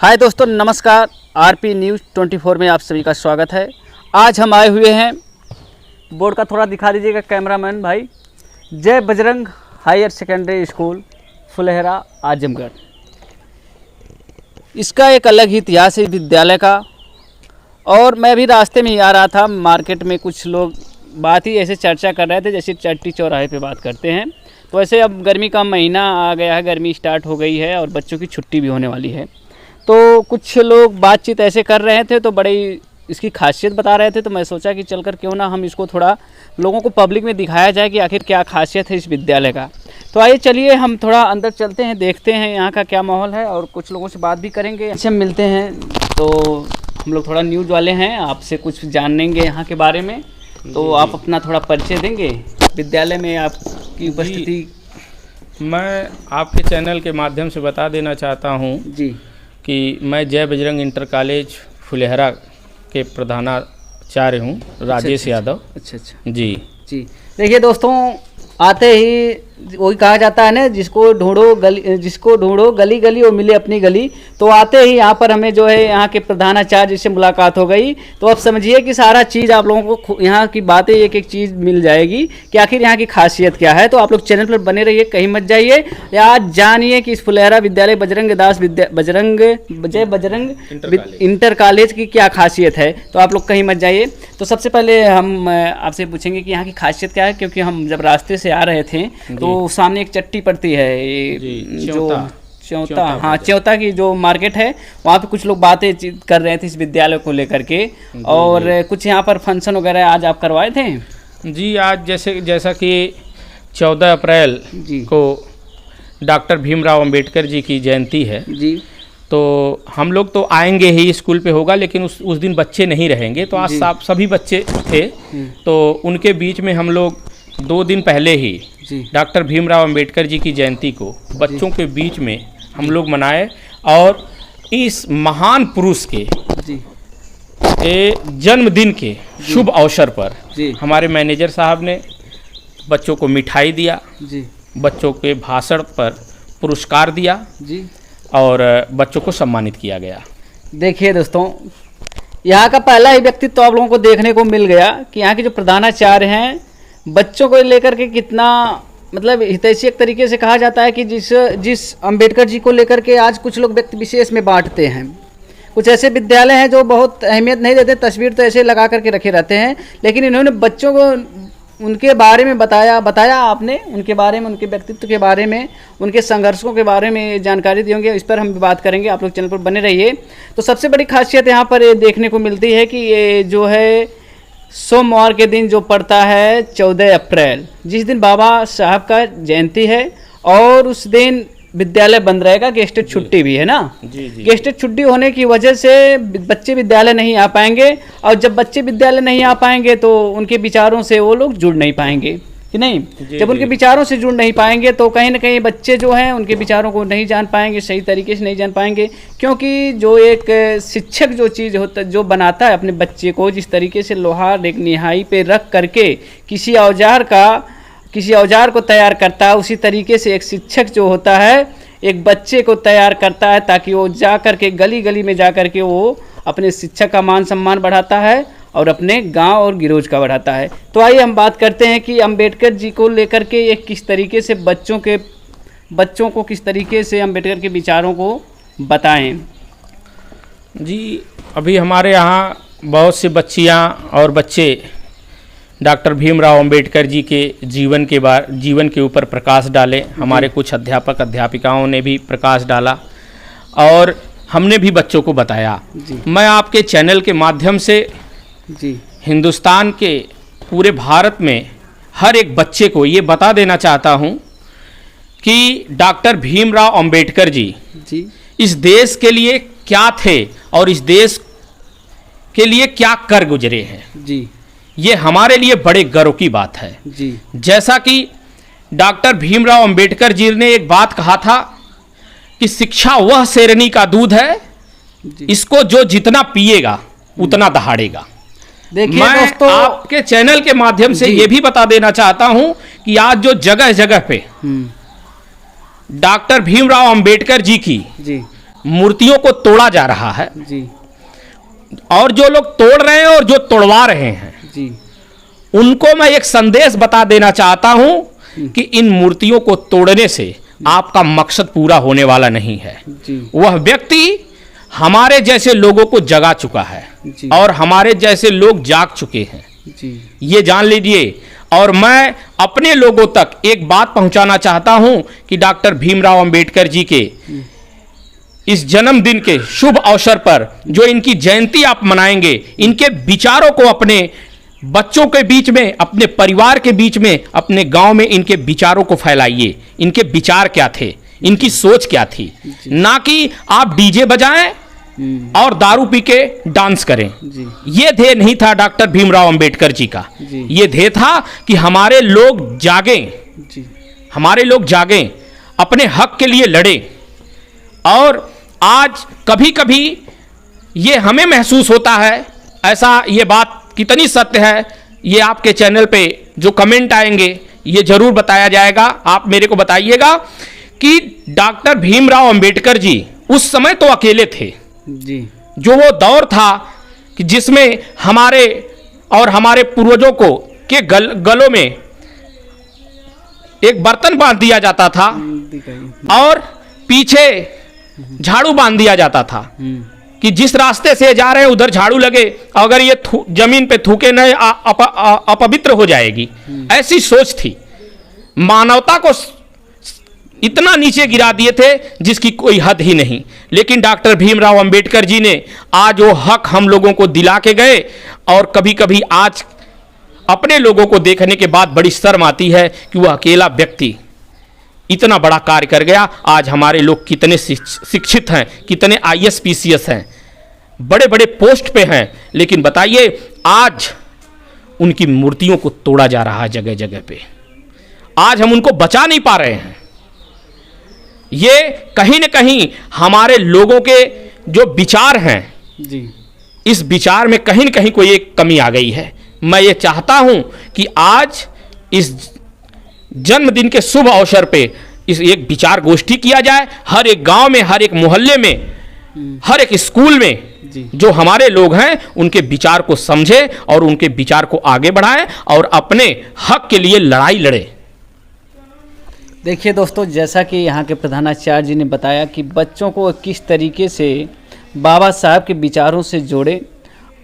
हाय दोस्तों, नमस्कार। RP news 24 में आप सभी का स्वागत है। आज हम आए हुए हैं, बोर्ड का थोड़ा दिखा दीजिएगा कैमरामैन भाई, Jai Bajrang higher secondary school Phulehra Azamgarh. इसका एक अलग ही इतिहास है विद्यालय का। और मैं भी रास्ते में ही आ रहा था, मार्केट में कुछ लोग बात ही ऐसे चर्चा कर रहे थे जैसे चट्टी चौराहे पे बात करते हैं। तो ऐसे अब गर्मी का महीना आ गया है, गर्मी स्टार्ट हो गई है और बच्चों की छुट्टी भी होने वाली है। तो कुछ लोग बातचीत ऐसे कर रहे थे, तो बड़ी इसकी खासियत बता रहे थे। तो मैं सोचा कि चलकर क्यों ना हम इसको थोड़ा लोगों को पब्लिक में दिखाया जाए कि आखिर क्या खासियत है इस विद्यालय का। तो आइए चलिए हम थोड़ा अंदर चलते हैं, देखते हैं यहाँ का क्या माहौल है और कुछ लोगों से बात भी करेंगे। ऐसे हम मिलते हैं, तो हम लोग थोड़ा न्यूज़ वाले हैं, आपसे कुछ जानेंगे यहाँ के बारे में। तो आप अपना थोड़ा परिचय देंगे, विद्यालय में आपकी उपस्थिति। मैं आपके चैनल के माध्यम से बता देना चाहता हूँ जी कि मैं जय बजरंग इंटर कॉलेज फुलेहरा के प्रधानाचार्य हूँ, राजेश यादव। अच्छा। जी जी, देखिए दोस्तों, आते ही वही कहा जाता है ना, जिसको ढूंढो गली गली और मिले अपनी गली। तो आते ही यहाँ पर हमें जो है यहाँ के प्रधानाचार्य से मुलाकात हो गई। तो अब समझिए कि सारा चीज़ आप लोगों को यहाँ की बातें एक एक चीज़ मिल जाएगी कि आखिर यहाँ की खासियत क्या है। तो आप लोग चैनल पर बने रहिए, कहीं मत जाइए। आज जानिए कि इस फुलेहरा विद्यालय जय बजरंग इंटर कॉलेज की क्या खासियत है। तो आप लोग कहीं मत जाइए। तो सबसे पहले हम आपसे पूछेंगे कि यहाँ की खासियत क्या है, क्योंकि हम जब रास्ते से आ रहे थे तो सामने एक चट्टी पड़ती है, ये जो च्योता की जो मार्केट है, वहाँ पे कुछ लोग बातें कर रहे थे इस विद्यालय को लेकर के। और कुछ यहाँ पर फंक्शन वगैरह आज आप करवाए थे? जी, आज जैसा कि 14 अप्रैल को डॉक्टर भीमराव अंबेडकर जी की जयंती है जी। तो हम लोग तो आएंगे ही, स्कूल पे होगा, लेकिन उस दिन बच्चे नहीं रहेंगे। तो आज सभी बच्चे थे, तो उनके बीच में हम लोग 2 दिन पहले ही डॉक्टर भीमराव अंबेडकर जी की जयंती को बच्चों के बीच में हम लोग मनाए। और इस महान पुरुष के जन्मदिन के शुभ अवसर पर हमारे मैनेजर साहब ने बच्चों को मिठाई दिया, बच्चों के भाषण पर पुरस्कार दिया और बच्चों को सम्मानित किया गया। देखिए दोस्तों, यहाँ का पहला ही व्यक्तित्व तो आप लोगों को देखने को मिल गया कि यहाँ के जो प्रधानाचार्य हैं, बच्चों को लेकर के कितना मतलब हितैषी एक तरीके से कहा जाता है कि जिस अंबेडकर जी को लेकर के आज कुछ लोग व्यक्ति विशेष में बांटते हैं। कुछ ऐसे विद्यालय हैं जो बहुत अहमियत नहीं देते, तस्वीर तो ऐसे लगा करके रखे रहते हैं, लेकिन इन्होंने बच्चों को उनके बारे में बताया आपने, उनके बारे में, उनके व्यक्तित्व के बारे में, उनके संघर्षों के बारे में जानकारी दी होंगे। इस पर हम भी बात करेंगे, आप लोग चैनल पर बने रहिए। तो सबसे बड़ी खासियत यहाँ पर ये देखने को मिलती है कि ये जो है सोमवार के दिन जो पड़ता है 14 अप्रैल, जिस दिन बाबा साहब का जयंती है, और उस दिन विद्यालय बंद रहेगा, गेस्टेड छुट्टी भी है ना। गेस्टेड छुट्टी होने की वजह से बच्चे विद्यालय नहीं आ पाएंगे, और जब बच्चे विद्यालय नहीं आ पाएंगे तो उनके विचारों से वो लोग जुड़ नहीं पाएंगे कि नहीं। जब उनके विचारों से जुड़ नहीं पाएंगे तो कहीं ना कहीं बच्चे जो हैं उनके विचारों को नहीं जान पाएंगे, सही तरीके से नहीं जान पाएंगे। क्योंकि जो एक शिक्षक जो चीज़ होता जो बनाता है अपने बच्चे को, जिस तरीके से लोहार एक निहाई पे रख करके किसी औजार को तैयार करता है, उसी तरीके से एक शिक्षक जो होता है एक बच्चे को तैयार करता है, ताकि वो जा कर के गली गली में जा कर के वो अपने शिक्षक का मान सम्मान बढ़ाता है और अपने गांव और गिरोज का बढ़ाता है। तो आइए हम बात करते हैं कि अंबेडकर जी को लेकर के एक किस तरीके से बच्चों को किस तरीके से अंबेडकर के विचारों को बताएं। जी, अभी हमारे यहाँ बहुत सी बच्चियाँ और बच्चे डॉक्टर भीमराव अंबेडकर जी के जीवन के ऊपर प्रकाश डाले। हमारे कुछ अध्यापक अध्यापिकाओं ने भी प्रकाश डाला और हमने भी बच्चों को बताया। मैं आपके चैनल के माध्यम से हिंदुस्तान के पूरे भारत में हर एक बच्चे को ये बता देना चाहता हूँ कि डॉक्टर भीमराव अंबेडकर जी इस देश के लिए क्या थे और इस देश के लिए क्या कर गुजरे हैं। ये हमारे लिए बड़े गर्व की बात है। जैसा कि डॉक्टर भीमराव अंबेडकर जी ने एक बात कहा था कि शिक्षा वह शेरनी का दूध है, इसको जो जितना पिएगा उतना दहाड़ेगा। देखिए मैं दोस्तों, आपके चैनल के माध्यम से ये भी बता देना चाहता हूं कि आज जो जगह जगह पे डॉक्टर भीमराव अंबेडकर जी की मूर्तियों को तोड़ा जा रहा है, जी और जो लोग तोड़ रहे हैं और जो तोड़वा रहे हैं, जी उनको मैं एक संदेश बता देना चाहता हूं कि इन मूर्तियों को तोड़ने से आपका मकसद पूरा होने वाला नहीं है। जी वह व्यक्ति हमारे जैसे लोगों को जगा चुका है जी और हमारे जैसे लोग जाग चुके हैं, जी ये जान लीजिए। और मैं अपने लोगों तक एक बात पहुंचाना चाहता हूं कि डॉक्टर भीमराव अंबेडकर जी के इस जन्मदिन के शुभ अवसर पर जो इनकी जयंती आप मनाएंगे, इनके विचारों को अपने बच्चों के बीच में, अपने परिवार के बीच में, अपने गांव में इनके विचारों को फैलाइए। इनके विचार क्या थे, इनकी सोच क्या थी, ना कि आप डीजे बजाएं और दारू पी के डांस करें। जी ये ध्येय नहीं था डॉक्टर भीमराव अंबेडकर जी का। जी ये ध्येय था कि हमारे लोग जागें, जी हमारे लोग जागें, अपने हक के लिए लड़ें। और आज कभी कभी ये हमें महसूस होता है, ऐसा ये बात कितनी सत्य है, ये आपके चैनल पे जो कमेंट आएंगे ये जरूर बताया जाएगा। आप मेरे को बताइएगा कि डॉक्टर भीमराव अंबेडकर जी उस समय तो अकेले थे, जी जो वो दौर था कि जिसमें हमारे और हमारे पूर्वजों को के गलों में एक बर्तन बांध दिया जाता था और पीछे झाड़ू बांध दिया जाता था कि जिस रास्ते से जा रहे हैं उधर झाड़ू लगे, अगर ये जमीन पे थूके नहीं अपवित्र हो जाएगी। ऐसी सोच थी। मानवता को इतना नीचे गिरा दिए थे जिसकी कोई हद ही नहीं। लेकिन डॉक्टर भीमराव अंबेडकर जी ने आज वो हक हम लोगों को दिला के गए। और कभी कभी आज अपने लोगों को देखने के बाद बड़ी शर्म आती है कि वह अकेला व्यक्ति इतना बड़ा कार्य कर गया। आज हमारे लोग कितने शिक्षित हैं, कितने IAS PCS हैं, बड़े बड़े पोस्ट पे हैं, लेकिन बताइए आज उनकी मूर्तियों को तोड़ा जा रहा है जगह जगह पे। आज हम उनको बचा नहीं पा रहे हैं। ये कहीं न कहीं हमारे लोगों के जो विचार हैं, जी इस विचार में कहीं न कहीं कोई एक कमी आ गई है। मैं ये चाहता हूं कि आज इस जन्मदिन के शुभ अवसर पे इस एक विचार गोष्ठी किया जाए। हर एक गांव में, हर एक मोहल्ले में, हर एक स्कूल में जो हमारे लोग हैं उनके विचार को समझे और उनके विचार को आगे बढ़ाएं और अपने हक के लिए लड़ाई लड़े। देखिए दोस्तों, जैसा कि यहाँ के प्रधानाचार्य जी ने बताया कि बच्चों को किस तरीके से बाबा साहब के विचारों से जोड़े,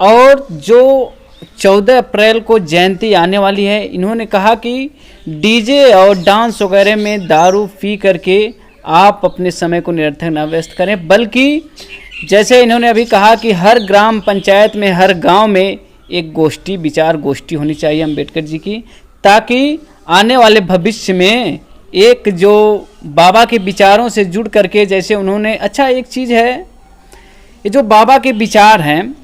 और जो 14 अप्रैल को जयंती आने वाली है, इन्होंने कहा कि डीजे और डांस वगैरह में दारू पी करके आप अपने समय को निरर्थक न व्यस्त करें, बल्कि जैसे इन्होंने अभी कहा कि हर ग्राम पंचायत में, हर गांव में एक गोष्ठी, विचार गोष्ठी होनी चाहिए अम्बेडकर जी की, ताकि आने वाले भविष्य में एक जो बाबा के विचारों से जुड़ करके, जैसे उन्होंने, अच्छा एक चीज़ है, ये जो बाबा के विचार हैं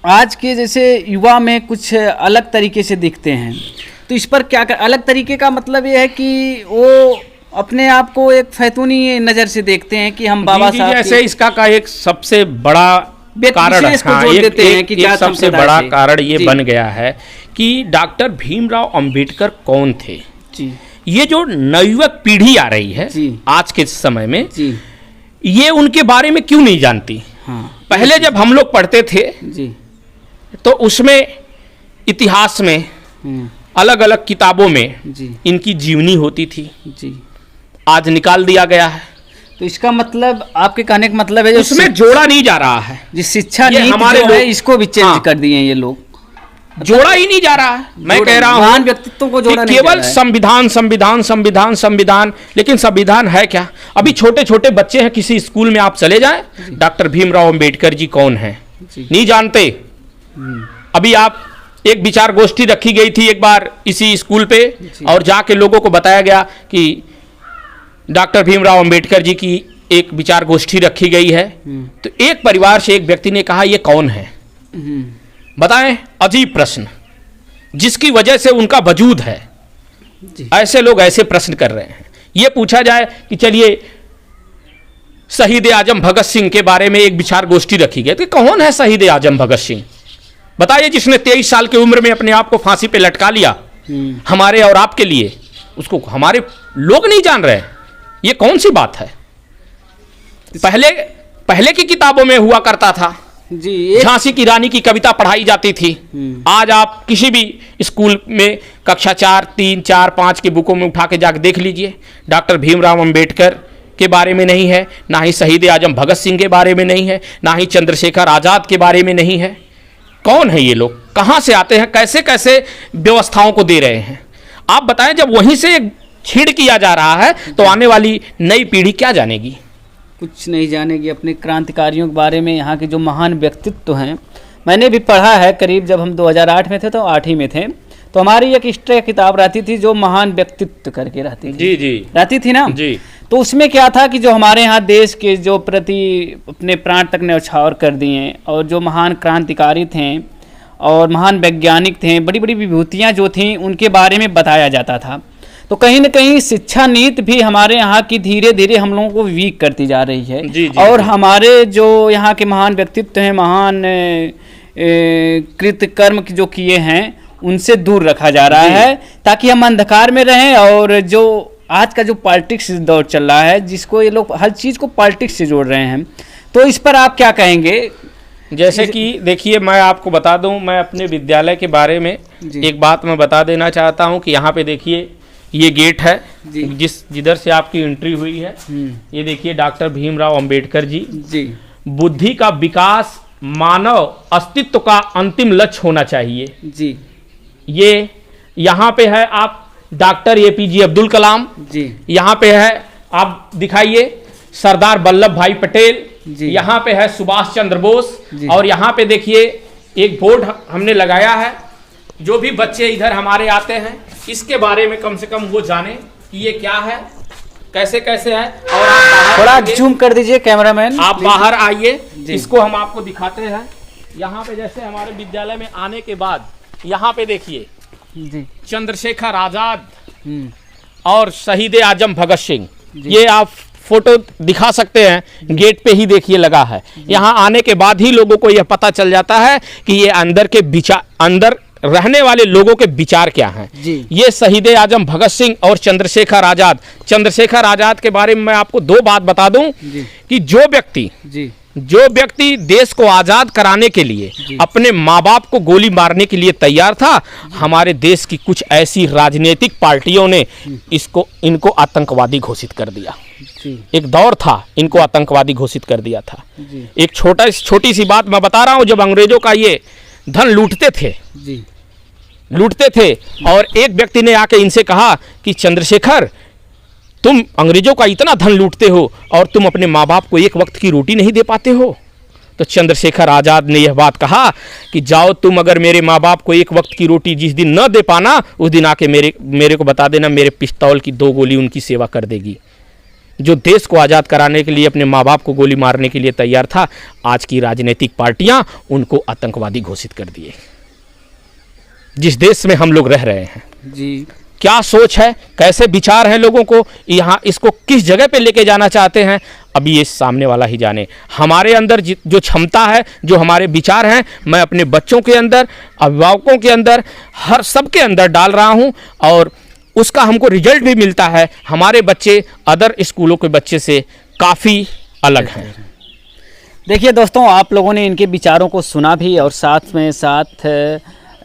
आज के जैसे युवा में कुछ अलग तरीके से दिखते हैं, तो इस पर क्या कर, अलग तरीके का मतलब ये है कि वो अपने आप को एक फैतूनी नज़र से देखते हैं कि हम बाबा साहब जैसे इसका का एक सबसे बड़ा कारण, एक सबसे बड़ा कारण ये बन गया है कि डॉक्टर भीमराव अंबेडकर कौन थे। जी ये जो नवयुवक पीढ़ी आ रही है आज के समय में, जी ये उनके बारे में क्यों नहीं जानती। हाँ, पहले जब हम लोग पढ़ते थे जी तो उसमें इतिहास में अलग अलग किताबों में जी इनकी जीवनी होती थी। जी आज निकाल दिया गया है। तो इसका मतलब, आपके कहने का मतलब है, उसमें जोड़ा नहीं जा रहा है। जिस शिक्षा ये नीति हमारे जो है, लोग, इसको भी चेंज हाँ, कर दिए हैं ये लोग, जोड़ा ही नहीं जा रहा है। मैं कह रहा हूँ महान व्यक्तित्वों को जोड़ा नहीं जा केवल रहा है। संविधान संविधान संविधान संविधान, लेकिन संविधान है क्या। अभी छोटे छोटे बच्चे हैं, किसी स्कूल में आप चले जाएं, डॉक्टर भीमराव अंबेडकर जी कौन है नहीं जानते। अभी आप एक विचार गोष्ठी रखी गई थी एक बार इसी स्कूल पे, और जाके लोगों को बताया गया कि डॉक्टर भीमराव अंबेडकर जी की एक विचार गोष्ठी रखी गई है। तो एक परिवार से एक व्यक्ति ने कहा ये कौन है बताएं। अजीब प्रश्न, जिसकी वजह से उनका वजूद है। ऐसे लोग ऐसे प्रश्न कर रहे हैं। ये पूछा जाए कि चलिए शहीद आजम भगत सिंह के बारे में एक विचार गोष्ठी रखी गई, तो कौन है शहीद आजम भगत सिंह बताइए, जिसने 23 साल की उम्र में अपने आप को फांसी पे लटका लिया हमारे और आपके लिए। उसको हमारे लोग नहीं जान रहे, ये कौन सी बात है। पहले की किताबों में हुआ करता था जी। झांसी की रानी की कविता पढ़ाई जाती थी। आज आप किसी भी स्कूल में कक्षा 4, 3, 4, 5 की बुकों में उठा के जाकर देख लीजिए, डॉक्टर भीमराव अंबेडकर के बारे में नहीं है, ना ही शहीद आजम भगत सिंह के बारे में नहीं है, ना ही चंद्रशेखर आज़ाद के बारे में नहीं है। कौन है ये लोग, कहाँ से आते हैं, कैसे कैसे व्यवस्थाओं को दे रहे हैं, आप बताएं। जब वहीं से छीड़ किया जा रहा है तो आने वाली नई पीढ़ी क्या जानेगी? कुछ नहीं जानेगी अपने क्रांतिकारियों के बारे में। यहाँ के जो महान व्यक्तित्व हैं, मैंने भी पढ़ा है, करीब जब हम 2008 में थे तो 8वीं में थे, तो हमारी एक एक्स्ट्रा किताब रहती थी जो महान व्यक्तित्व करके रहती थी। जी जी रहती थी ना जी। तो उसमें क्या था कि जो हमारे यहाँ देश के जो प्रति अपने प्राण तक न्यौछावर कर दिए और जो महान क्रांतिकारी थे और महान वैज्ञानिक थे, बड़ी बड़ी विभूतियाँ जो थीं उनके बारे में बताया जाता था। तो कहीं ना कहीं शिक्षा नीति भी हमारे यहाँ की धीरे धीरे हम लोगों को वीक करती जा रही है। जी, जी, और जी। हमारे जो यहाँ के महान व्यक्तित्व हैं, महान कृतकर्म जो किए हैं, उनसे दूर रखा जा रहा है ताकि हम अंधकार में रहें। और जो आज का जो पॉलिटिक्स दौर चल रहा है, जिसको ये लोग हर चीज़ को पॉलिटिक्स से जोड़ रहे हैं, तो इस पर आप क्या कहेंगे? जैसे कि देखिए, मैं आपको बता दूं, मैं अपने विद्यालय के बारे में एक बात मैं बता देना चाहता हूं कि यहाँ पे देखिए, ये गेट है जिधर से आपकी एंट्री हुई है। ये देखिए, डॉक्टर भीमराव अंबेडकर जी। बुद्धि का विकास मानव अस्तित्व का अंतिम लक्ष्य होना चाहिए जी। ये यहाँ पे है आप डॉक्टर APJ अब्दुल कलाम जी। यहाँ पे है आप दिखाइए सरदार वल्लभ भाई पटेल जी। यहाँ पे है सुभाष चंद्र बोस। और यहाँ पे देखिए एक बोर्ड हमने लगाया है, जो भी बच्चे इधर हमारे आते हैं इसके बारे में कम से कम वो जाने कि ये क्या है, कैसे कैसे है। और आप थोड़ा जूम कर दीजिए कैमरामैन, आप बाहर आइए, इसको हम आपको दिखाते हैं। यहाँ पे जैसे हमारे विद्यालय में आने के बाद यहाँ पे देखिए चंद्रशेखर आजाद और शहीद आजम भगत सिंह, ये आप फोटो दिखा सकते हैं, गेट पे ही देखिए लगा है। यहाँ आने के बाद ही लोगों को यह पता चल जाता है कि ये अंदर के विचार, अंदर रहने वाले लोगों के विचार क्या हैं। ये शहीद आजम भगत सिंह और चंद्रशेखर आजाद। चंद्रशेखर आजाद के बारे में मैं आपको 2 बात बता दूं कि जो व्यक्ति देश को आज़ाद कराने के लिए अपने माँ बाप को गोली मारने के लिए तैयार था, हमारे देश की कुछ ऐसी राजनीतिक पार्टियों ने इनको आतंकवादी घोषित कर दिया। एक दौर था, इनको आतंकवादी घोषित कर दिया था। एक छोटी सी बात मैं बता रहा हूँ, जब अंग्रेजों का ये धन लूटते थे और एक व्यक्ति ने आके इनसे कहा कि चंद्रशेखर, तुम अंग्रेजों का इतना धन लूटते हो और तुम अपने माँ बाप को एक वक्त की रोटी नहीं दे पाते हो। तो चंद्रशेखर आज़ाद ने यह बात कहा कि जाओ, तुम अगर मेरे माँ बाप को एक वक्त की रोटी जिस दिन न दे पाना, उस दिन आके मेरे को बता देना, मेरे पिस्तौल की 2 गोली उनकी सेवा कर देगी। जो देश को आज़ाद कराने के लिए अपने माँ बाप को गोली मारने के लिए तैयार था, आज की राजनीतिक पार्टियां उनको आतंकवादी घोषित कर दिए। जिस देश में हम लोग रह रहे हैं जी, क्या सोच है, कैसे विचार हैं लोगों को, यहाँ इसको किस जगह पे लेके जाना चाहते हैं, अभी ये सामने वाला ही जाने। हमारे अंदर जो क्षमता है, जो हमारे विचार हैं, मैं अपने बच्चों के अंदर, अभिभावकों के अंदर, हर सबके अंदर डाल रहा हूँ और उसका हमको रिजल्ट भी मिलता है। हमारे बच्चे अदर स्कूलों के बच्चे से काफ़ी अलग हैं। देखिए दोस्तों, आप लोगों ने इनके विचारों को सुना भी और साथ में साथ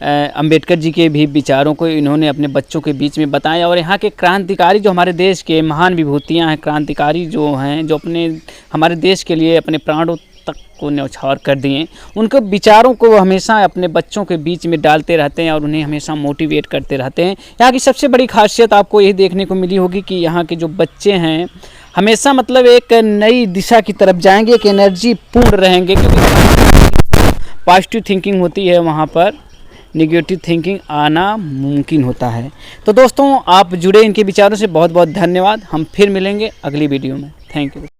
अंबेडकर जी के भी विचारों को इन्होंने अपने बच्चों के बीच में बताया। और यहाँ के क्रांतिकारी जो हमारे देश के महान विभूतियाँ हैं, क्रांतिकारी जो हैं, जो हमारे देश के लिए अपने प्राणों तक को न्यौछावर कर दिए, उनके विचारों को हमेशा अपने बच्चों के बीच में डालते रहते हैं और उन्हें हमेशा मोटिवेट करते रहते हैं। यहाँ की सबसे बड़ी खासियत आपको यही देखने को मिली होगी कि यहाँ के जो बच्चे हैं हमेशा मतलब एक नई दिशा की तरफ जाएंगे, एक एनर्जी पूर्ण रहेंगे, क्योंकि पॉजिटिव थिंकिंग होती है वहाँ पर, नेगेटिव थिंकिंग आना मुमकिन होता है। तो दोस्तों, आप जुड़े इनके विचारों से बहुत बहुत धन्यवाद। हम फिर मिलेंगे अगली वीडियो में। Thank you.